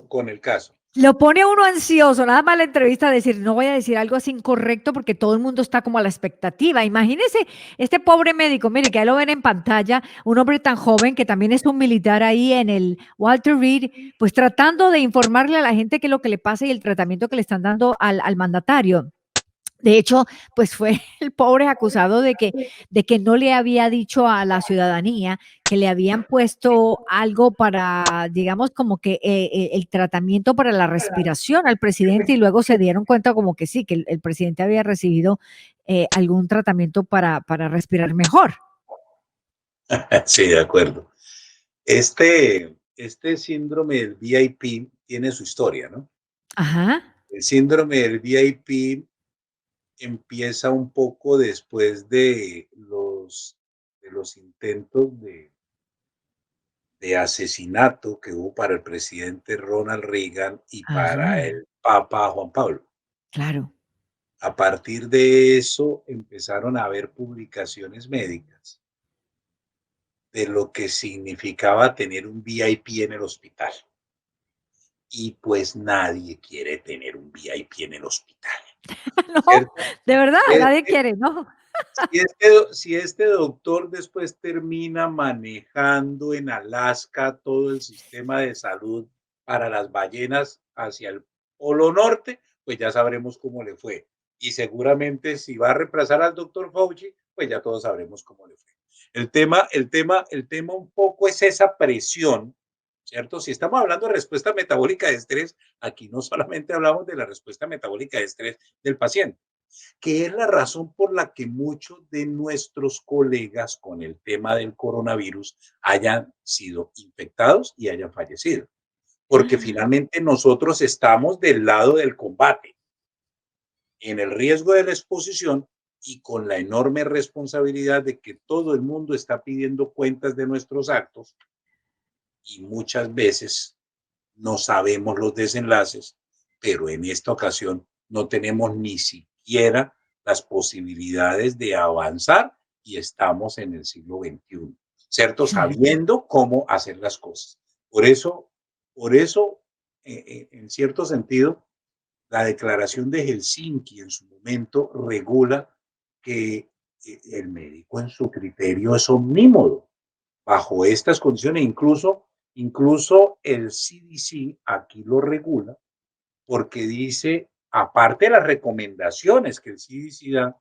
con el caso. Lo pone a uno ansioso, nada más la entrevista decir, no voy a decir algo así incorrecto porque todo el mundo está como a la expectativa. Imagínese este pobre médico, mire que ahí lo ven en pantalla, un hombre tan joven que también es un militar ahí en el Walter Reed, pues tratando de informarle a la gente qué es lo que le pasa y el tratamiento que le están dando al mandatario. De hecho, pues fue el pobre acusado de que no le había dicho a la ciudadanía que le habían puesto algo para, digamos, como que el tratamiento para la respiración al presidente y luego se dieron cuenta como que sí, que el presidente había recibido algún tratamiento para respirar mejor. Sí, de acuerdo. Este síndrome del VIP tiene su historia, ¿no? Ajá, El síndrome del VIP empieza un poco después de los intentos de asesinato que hubo para el presidente Ronald Reagan y para ajá, el Papa Juan Pablo. claro. A partir de eso empezaron a haber publicaciones médicas de lo que significaba tener un VIP en el hospital. Y pues nadie quiere tener un VIP en el hospital, No, ¿cierto? de verdad, Es nadie que quiere, ¿no? si este doctor después termina manejando en Alaska todo el sistema de salud para las ballenas hacia el Polo Norte, pues ya sabremos cómo le fue. Y seguramente si va a reemplazar al doctor Fauci, pues ya todos sabremos cómo le fue. El tema un poco es esa presión, ¿cierto? Si estamos hablando de respuesta metabólica de estrés, aquí no solamente hablamos de la respuesta metabólica de estrés del paciente, que es la razón por la que muchos de nuestros colegas con el tema del coronavirus hayan sido infectados y hayan fallecido. Porque finalmente nosotros estamos del lado del combate, en el riesgo de la exposición y con la enorme responsabilidad de que todo el mundo está pidiendo cuentas de nuestros actos y muchas veces no sabemos los desenlaces, pero en esta ocasión no tenemos ni siquiera las posibilidades de avanzar y estamos en el siglo XXI, ¿cierto? Claro. Sabiendo cómo hacer las cosas. Por eso, en cierto sentido, la declaración de Helsinki en su momento regula que el médico en su criterio es omnímodo bajo estas condiciones, incluso el CDC aquí lo regula porque dice, aparte de las recomendaciones que el CDC da,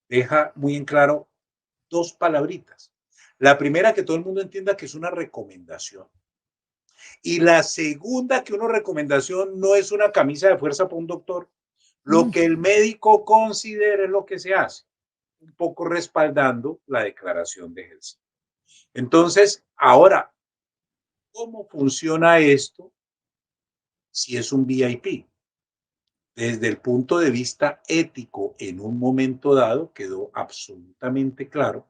deja muy en claro dos palabritas. La primera, que todo el mundo entienda que es una recomendación. Y la segunda, que una recomendación no es una camisa de fuerza para un doctor. Lo Mm, que el médico considere es lo que se hace, un poco respaldando la declaración de Helsinki. Entonces, ahora, ¿cómo funciona esto si es un VIP? Desde el punto de vista ético, en un momento dado quedó absolutamente claro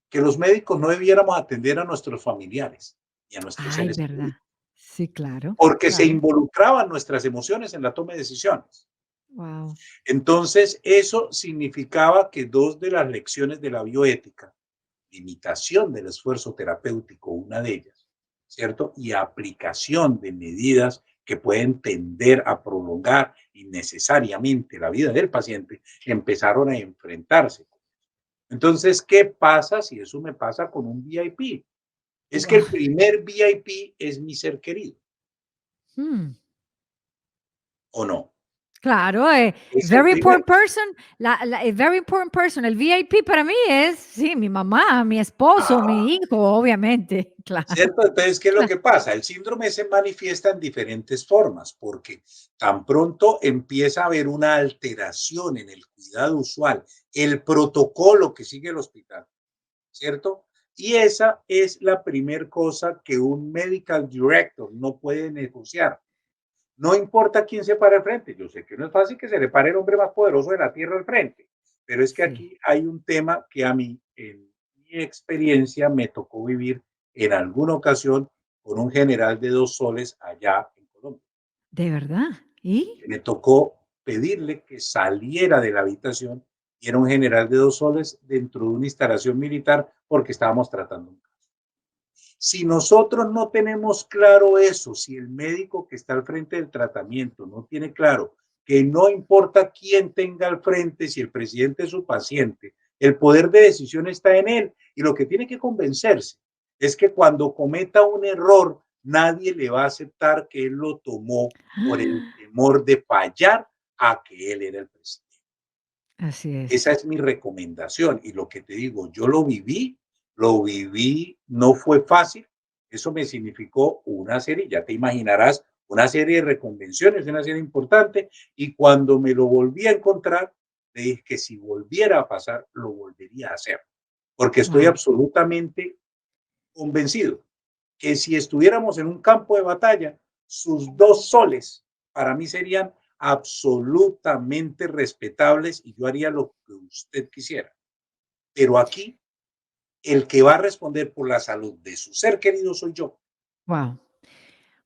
que los médicos no debiéramos atender a nuestros familiares y a nuestros ay, seres ¿verdad? queridos, Sí, claro, porque se claro. involucraban nuestras emociones en la toma de decisiones. Wow. Entonces, eso significaba que dos de las lecciones de la bioética, limitación del esfuerzo terapéutico, una de ellas, ¿cierto? Y aplicación de medidas que pueden tender a prolongar innecesariamente la vida del paciente, empezaron a enfrentarse. Entonces, ¿qué pasa si eso me pasa con un VIP? Es que el Wow. primer VIP es mi ser querido, ¿o no? Claro, Es el very primero. important person, a very important person, el VIP para mí es, sí, mi mamá, mi esposo, Ah, mi hijo, obviamente, claro. ¿cierto? Entonces, ¿qué es lo que pasa? El síndrome se manifiesta en diferentes formas, porque tan pronto empieza a haber una alteración en el cuidado usual, el protocolo que sigue el hospital, ¿cierto? Y esa es la primera cosa que un medical director no puede negociar. No importa quién se pare al frente. Yo sé que no es fácil que se le pare el hombre más poderoso de la tierra al frente, pero es que Sí, aquí hay un tema que a mí, en mi experiencia, me tocó vivir en alguna ocasión con un general de 2 soles allá en Colombia. ¿de verdad? ¿Y? Me tocó pedirle que saliera de la habitación y era un general de 2 soles dentro de una instalación militar porque estábamos tratando un caso. Si nosotros no tenemos claro eso, si el médico que está al frente del tratamiento no tiene claro que no importa quién tenga al frente, si el presidente es su paciente, el poder de decisión está en él y lo que tiene que convencerse es que cuando cometa un error, nadie le va a aceptar que él lo tomó por el temor de fallar a que él era el presidente. Así Esa es. es mi recomendación y lo que te digo, yo lo viví, no fue fácil, eso me significó una serie, ya te imaginarás, una serie de reconvenciones, una serie importante, y cuando me lo volví a encontrar, le dije que si volviera a pasar, lo volvería a hacer, porque estoy Wow. absolutamente convencido que si estuviéramos en un campo de batalla, sus 2 soles para mí serían absolutamente respetables y yo haría lo que usted quisiera. Pero aquí el que va a responder por la salud de su ser querido soy yo. Wow.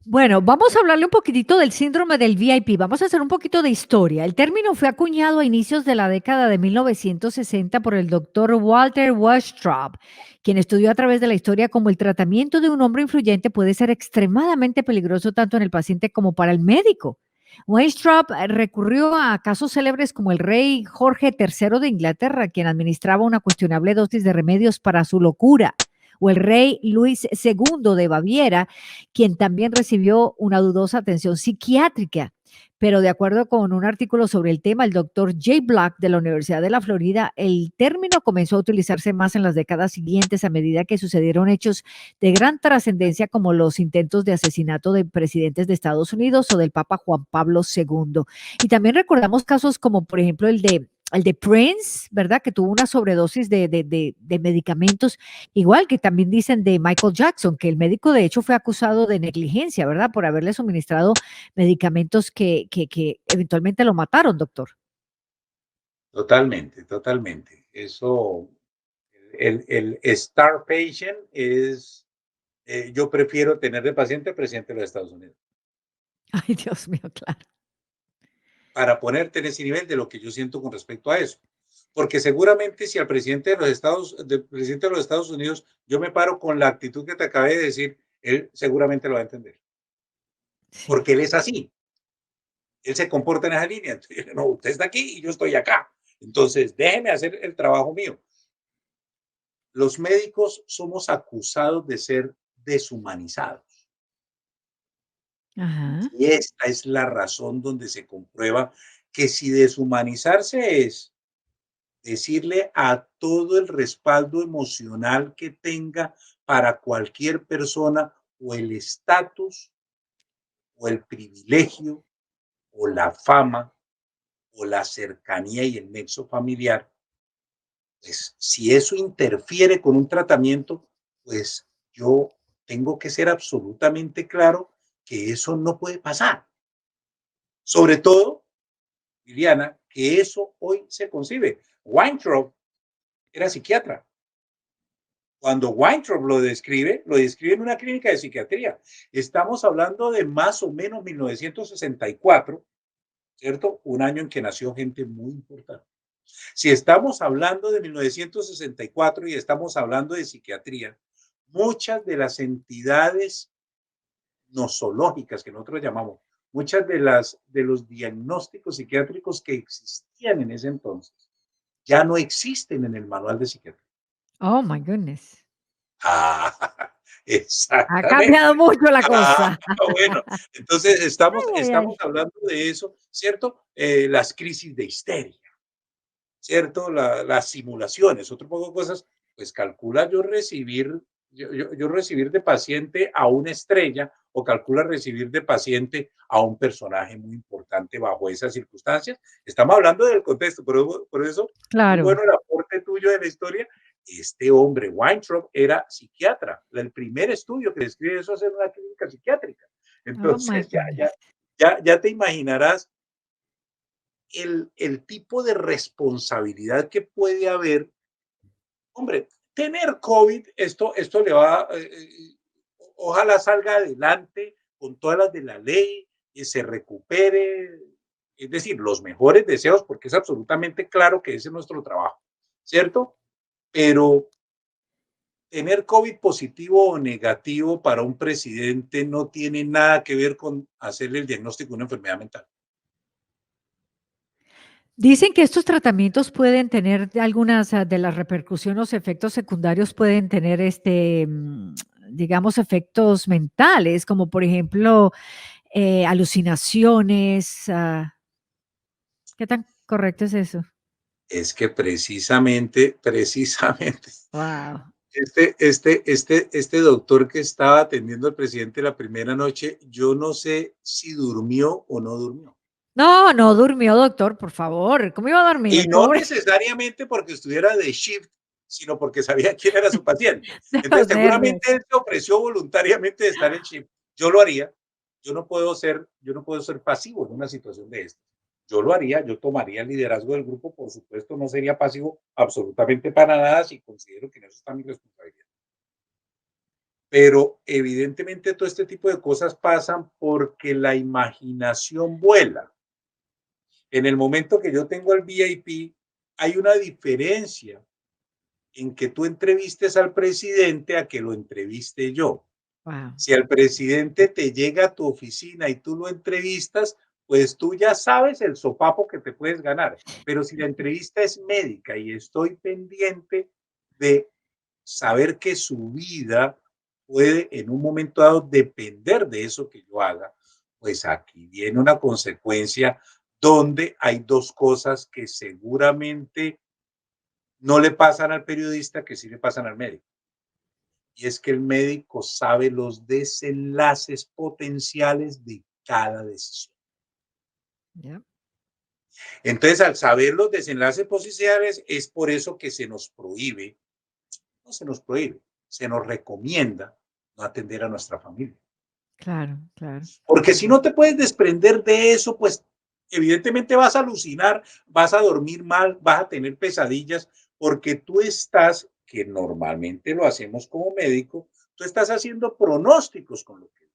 Bueno, vamos a hablarle un poquitito del síndrome del VIP. Vamos a hacer un poquito de historia. El término fue acuñado a inicios de la década de 1960 por el doctor Walter Westrop, quien estudió a través de la historia cómo el tratamiento de un hombre influyente puede ser extremadamente peligroso tanto en el paciente como para el médico. Westrop recurrió a casos célebres como el rey Jorge III de Inglaterra, quien administraba una cuestionable dosis de remedios para su locura, o el rey Luis II de Baviera, quien también recibió una dudosa atención psiquiátrica. Pero de acuerdo con un artículo sobre el tema, el doctor Jay Black de la Universidad de la Florida, el término comenzó a utilizarse más en las décadas siguientes a medida que sucedieron hechos de gran trascendencia como los intentos de asesinato de presidentes de Estados Unidos o del Papa Juan Pablo II. Y también recordamos casos como, por ejemplo, el de Prince, ¿verdad? Que tuvo una sobredosis de medicamentos. Igual que también dicen de Michael Jackson, que el médico de hecho fue acusado de negligencia, ¿verdad? Por haberle suministrado medicamentos que eventualmente lo mataron, doctor. Totalmente, totalmente. Eso, el star patient es, yo prefiero tener de paciente al presidente de los Estados Unidos, Ay, Dios mío, claro. para ponerte en ese nivel de lo que yo siento con respecto a eso. Porque seguramente si al presidente de los presidente de los Estados Unidos, yo me paro con la actitud que te acabé de decir, él seguramente lo va a entender, Sí. porque él es así, él se comporta en esa línea. Entonces, no, usted está aquí y yo estoy acá. Entonces, déjeme hacer el trabajo mío. Los médicos somos acusados de ser deshumanizados. Ajá. Y esta es la razón donde se comprueba que si deshumanizarse es decirle a todo el respaldo emocional que tenga para cualquier persona o el estatus o el privilegio o la fama o la cercanía y el nexo familiar, pues si eso interfiere con un tratamiento, pues yo tengo que ser absolutamente claro que eso no puede pasar. Sobre todo, Liliana, que eso hoy se concibe. Weintraub era psiquiatra. Cuando Weintraub lo describe en una clínica de psiquiatría. Estamos hablando de más o menos 1964, ¿cierto? Un año en que nació gente muy importante. Si estamos hablando de 1964 y estamos hablando de psiquiatría, muchas de las entidades nosológicas que nosotros llamamos, muchas de los diagnósticos psiquiátricos que existían en ese entonces, ya no existen en el manual de psiquiatría. Oh, my goodness. Ah, Ha exactamente. cambiado mucho la Ah, cosa. bueno, entonces Ay, ay, estamos ay. hablando de eso, ¿cierto? Las crisis de histeria, ¿cierto? Las simulaciones, otro poco de cosas, pues calcula yo recibir de paciente a una estrella o calcula recibir de paciente a un personaje muy importante bajo esas circunstancias. Estamos hablando del contexto, por eso muy Claro. bueno el aporte tuyo de la historia. Este hombre, Weintraub, era psiquiatra. El primer estudio que describe eso es en una clínica psiquiátrica. Oh, my Entonces, goodness. ya te imaginarás el tipo de responsabilidad que puede haber. Hombre, tener COVID, esto le va, ojalá salga adelante con todas las de la ley y se recupere, es decir, los mejores deseos, porque es absolutamente claro que ese es nuestro trabajo, ¿cierto? Pero tener COVID positivo o negativo para un presidente no tiene nada que ver con hacerle el diagnóstico de una enfermedad mental. Dicen que estos tratamientos pueden tener algunas de las repercusiones o efectos secundarios pueden tener digamos, efectos mentales, como por ejemplo, alucinaciones. ¿Qué tan correcto es eso? Es que precisamente Wow. este doctor que estaba atendiendo al presidente la primera noche, yo no sé si durmió o no durmió. No, no durmió, doctor, por favor. ¿Cómo iba a dormir Y el no pobre? necesariamente porque estuviera de shift, sino porque sabía quién era su paciente. De Entonces, los nervios. seguramente él se ofreció voluntariamente de estar en shift. Yo lo haría. Yo no puedo ser pasivo en una situación de esta. Yo lo haría, yo tomaría el liderazgo del grupo, por supuesto, no sería pasivo absolutamente para nada si considero que en eso está mi responsabilidad. Pero evidentemente todo este tipo de cosas pasan porque la imaginación vuela. En el momento que yo tengo el VIP, hay una diferencia en que tú entrevistes al presidente a que lo entreviste yo. Wow. Si el presidente te llega a tu oficina y tú lo entrevistas, pues tú ya sabes el sopapo que te puedes ganar. Pero si la entrevista es médica y estoy pendiente de saber que su vida puede en un momento dado depender de eso que yo haga, pues aquí viene una consecuencia donde hay dos cosas que seguramente no le pasan al periodista que sí le pasan al médico. Y es que el médico sabe los desenlaces potenciales de cada decisión. Ya. Entonces, al saber los desenlaces potenciales, es por eso que se nos prohíbe, no se nos prohíbe, se nos recomienda no atender a nuestra familia. Claro, claro. Porque si no te puedes desprender de eso, pues evidentemente vas a alucinar, vas a dormir mal, vas a tener pesadillas, porque tú estás, que normalmente lo hacemos como médico, tú estás haciendo pronósticos con lo que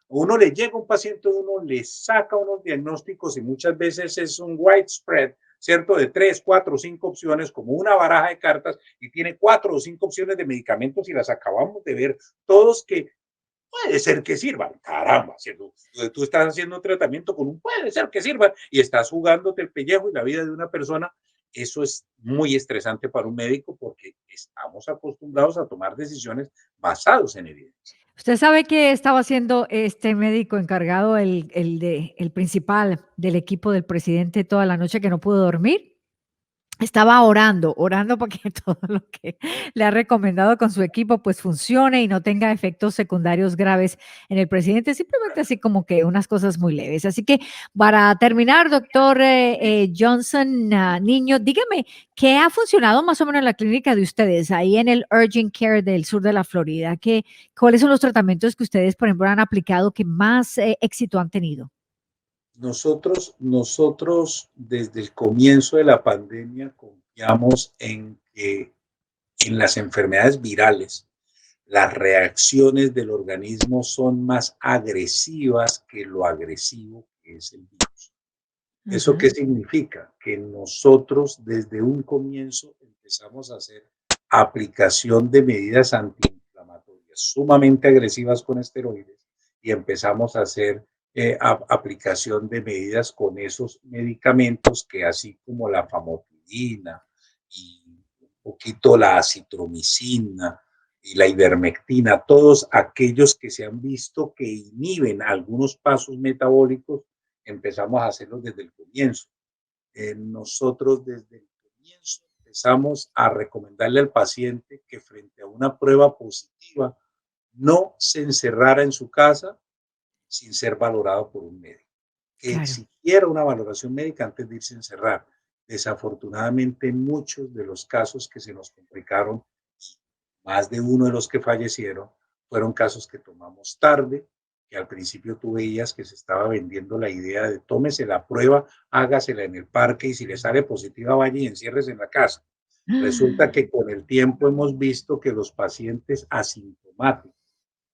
uno le llega a un paciente, uno le saca unos diagnósticos y muchas veces es un widespread, ¿cierto? De 3, 4, 5 opciones, como una baraja de cartas y tiene 4 o 5 opciones de medicamentos y las acabamos de ver todos que puede ser que sirvan, caramba, ¿cierto? Tú estás haciendo un tratamiento con un puede ser que sirvan y estás jugándote el pellejo y la vida de una persona. Eso es muy estresante para un médico porque estamos acostumbrados a tomar decisiones basadas en evidencia. ¿Usted sabe qué estaba haciendo este médico encargado, el principal del equipo del presidente toda la noche que no pudo dormir? estaba orando para que todo lo que le ha recomendado con su equipo, pues, funcione y no tenga efectos secundarios graves en el presidente, simplemente así como que unas cosas muy leves. Así que, para terminar, doctor, Johnson, Niño, dígame, ¿qué ha funcionado más o menos en la clínica de ustedes, ahí en el Urgent Care del sur de la Florida? ¿Cuáles son los tratamientos que ustedes, por ejemplo, han aplicado que más, éxito han tenido? Nosotros desde el comienzo de la pandemia confiamos en que en las enfermedades virales las reacciones del organismo son más agresivas que lo agresivo que es el virus. ¿Eso Ujú. qué significa? Que nosotros desde un comienzo empezamos a hacer aplicación de medidas antiinflamatorias sumamente agresivas con esteroides y empezamos a hacer aplicación de medidas con esos medicamentos que así como la famotidina y un poquito la acitromicina y la ivermectina, todos aquellos que se han visto que inhiben algunos pasos metabólicos empezamos a hacerlo desde el comienzo. Nosotros desde el comienzo empezamos a recomendarle al paciente que frente a una prueba positiva no se encerrara en su casa sin ser valorado por un médico, que Claro. exigiera una valoración médica antes de irse a encerrar. Desafortunadamente, muchos de los casos que se nos complicaron, más de uno de los que fallecieron, fueron casos que tomamos tarde, que al principio tú veías que se estaba vendiendo la idea de tómese la prueba, hágasela en el parque y si le sale positiva vaya y enciérrese en la casa. Resulta que con el tiempo hemos visto que los pacientes asintomáticos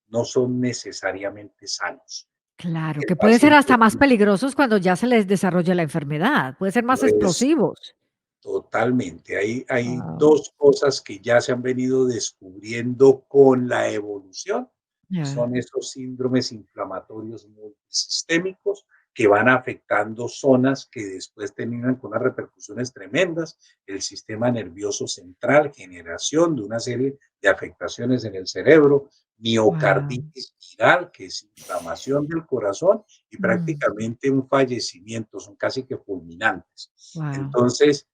no son necesariamente sanos. Claro, El que pueden ser paciente hasta más peligrosos cuando ya se les desarrolla la enfermedad, pueden ser más es explosivos. totalmente. Hay Guau, dos cosas que ya se han venido descubriendo con la evolución, y ya, son esos síndromes inflamatorios multisistémicos que van afectando zonas que después terminan con unas repercusiones tremendas, el sistema nervioso central, generación de una serie de afectaciones en el cerebro, guau, miocarditis viral, que es inflamación del corazón, y mm, prácticamente un fallecimiento, son casi que fulminantes. guau, Entonces,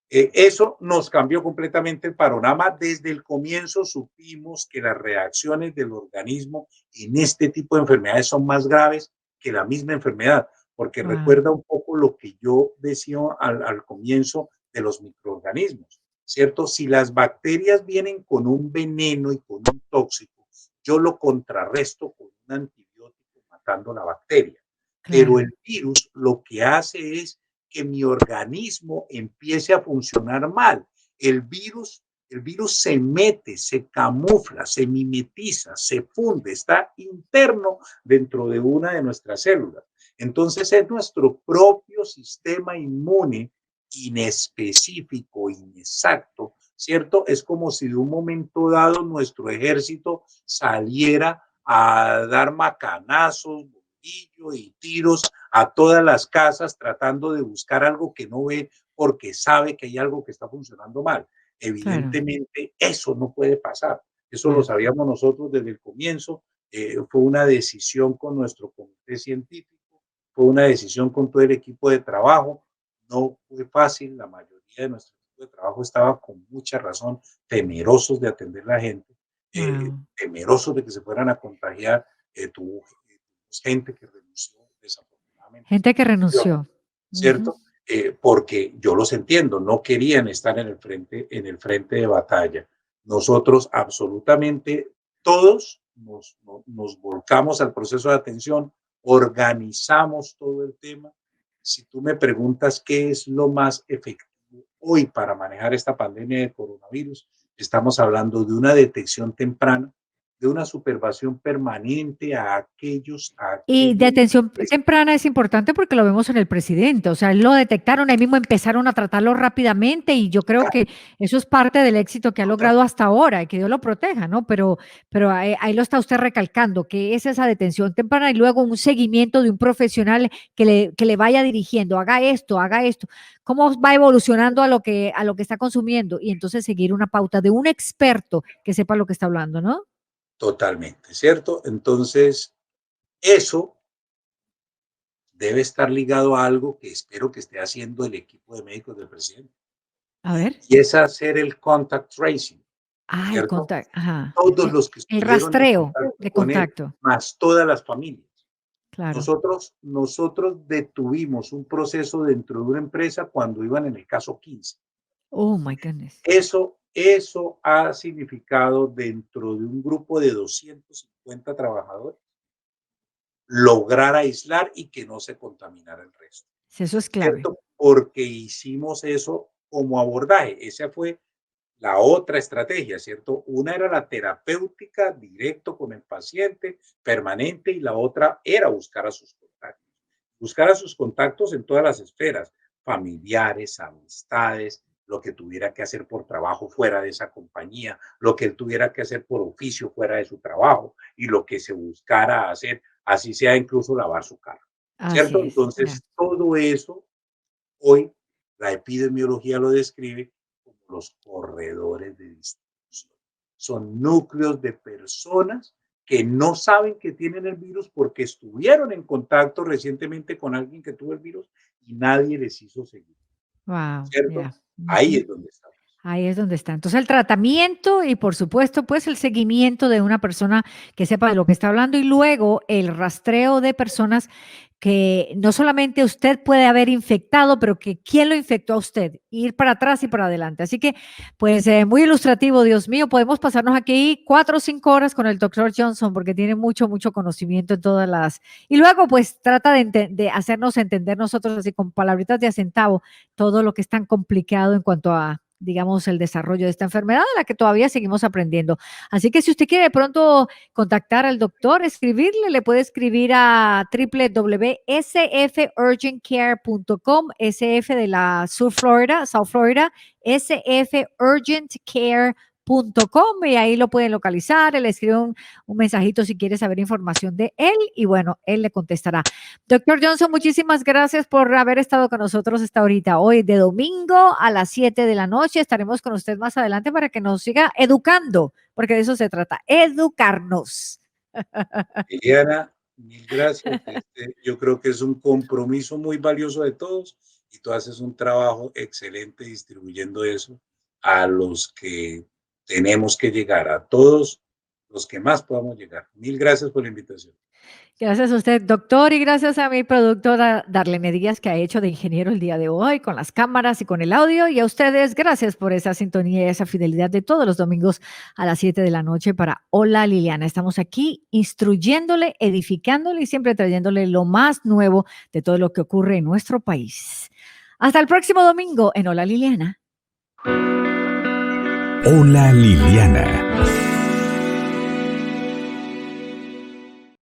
eso nos cambió completamente el panorama. Desde el comienzo supimos que las reacciones del organismo en este tipo de enfermedades son más graves que la misma enfermedad, porque guau, recuerda un poco lo que yo decía al comienzo de los microorganismos, ¿cierto? Si las bacterias vienen con un veneno y con un tóxico, yo lo contrarresto con un antibiótico matando la bacteria. Pero claro, el virus lo que hace es que mi organismo empiece a funcionar mal. El virus, el virus se mete, se camufla, se mimetiza, se funde, está interno dentro de una de nuestras células. Entonces es nuestro propio sistema inmune inespecífico, inexacto, ¿cierto? Es como si de un momento dado nuestro ejército saliera a dar macanazos, y tiros a todas las casas tratando de buscar algo que no ve porque sabe que hay algo que está funcionando mal. claro, Evidentemente, eso no puede pasar. Eso lo ya, sabíamos nosotros desde el comienzo. Fue una decisión con nuestro comité científico, fue una decisión con todo el equipo de trabajo. No fue fácil, la mayoría de nuestro equipo de trabajo estaba con mucha razón temerosos de atender a la gente, guau. temerosos de que se fueran a contagiar. Tuvo gente que renunció, desafortunadamente, Gente que renunció. Ujú, ¿cierto? Porque yo los entiendo, no querían estar en el frente de batalla. Nosotros absolutamente todos nos volcamos al proceso de atención, organizamos todo el tema. Si tú me preguntas qué es lo más efectivo hoy para manejar esta pandemia de coronavirus, estamos hablando de una detección temprana, de una supervisión permanente a y aquellos detención temprana es importante porque lo vemos en el presidente, o sea, él lo detectaron, ahí mismo empezaron a tratarlo rápidamente y yo creo que eso es parte del éxito que ha logrado hasta ahora y que Dios lo proteja, ¿no? Pero ahí lo está usted recalcando, que es esa detención temprana y luego un seguimiento de un profesional que le vaya dirigiendo, haga esto, cómo va evolucionando a lo que está consumiendo y entonces seguir una pauta de un experto que sepa lo que está hablando, ¿no? totalmente, ¿cierto? Entonces, eso debe estar ligado a algo que espero que esté haciendo el equipo de médicos del presidente. A ver. y es hacer el contact tracing, Ah, el ¿cierto? contacto, ajá. Todos los que El estuvieron en rastreo contacto de con él, contacto, más todas las familias. claro. Nosotros detuvimos un proceso dentro de una empresa cuando iban en el caso 15. Oh, my goodness. Eso ha significado dentro de un grupo de 250 trabajadores lograr aislar y que no se contaminara el resto, Sí, eso es clave. ¿cierto? Porque hicimos eso como abordaje. Esa fue la otra estrategia, ¿cierto? Una era la terapéutica, directo con el paciente, permanente, y la otra era buscar a sus contactos. Buscar a sus contactos en todas las esferas, familiares, amistades, lo que tuviera que hacer por trabajo fuera de esa compañía, lo que él tuviera que hacer por oficio fuera de su trabajo y lo que se buscara hacer, así sea incluso lavar su carro, Así ¿cierto? es, ya. Entonces, todo eso hoy la epidemiología lo describe como los corredores de distribución. Son núcleos de personas que no saben que tienen el virus porque estuvieron en contacto recientemente con alguien que tuvo el virus y nadie les hizo seguir, Wow, ¿cierto? ya. Ahí Ujú. es donde estamos. Ahí es donde está. Entonces, el tratamiento y, por supuesto, pues, el seguimiento de una persona que sepa de lo que está hablando y luego el rastreo de personas que no solamente usted puede haber infectado, pero que quién lo infectó a usted, ir para atrás y para adelante. Así que, pues, muy ilustrativo, Dios mío, podemos pasarnos aquí 4 o 5 horas con el doctor Johnson porque tiene mucho, mucho conocimiento en todas las... Y luego, pues, trata de hacernos entender nosotros así con palabritas de a centavo todo lo que es tan complicado en cuanto a, digamos, el desarrollo de esta enfermedad, de la que todavía seguimos aprendiendo. Así que si usted quiere de pronto contactar al doctor, escribirle, le puede escribir a www.sfurgentcare.com, SF de la Sur Florida, South Florida, sfurgentcare.com, y ahí lo pueden localizar, le escribe un mensajito si quiere saber información de él y bueno, él le contestará. Doctor Johnson, muchísimas gracias por haber estado con nosotros esta horita. Hoy de domingo a las 7 de la noche estaremos con usted más adelante para que nos siga educando, porque de eso se trata, educarnos. Liliana, mil gracias. Yo creo que es un compromiso muy valioso de todos y tú haces un trabajo excelente distribuyendo eso a los que tenemos que llegar, a todos los que más podamos llegar. Mil gracias por la invitación. Gracias a usted, doctor, y gracias a mi productora Darlene Díaz, que ha hecho de ingeniero el día de hoy con las cámaras y con el audio. Y a ustedes, gracias por esa sintonía y esa fidelidad de todos los domingos a las 7 de la noche para Hola Liliana. Estamos aquí instruyéndole, edificándole y siempre trayéndole lo más nuevo de todo lo que ocurre en nuestro país. Hasta el próximo domingo en Hola Liliana. Hola Liliana.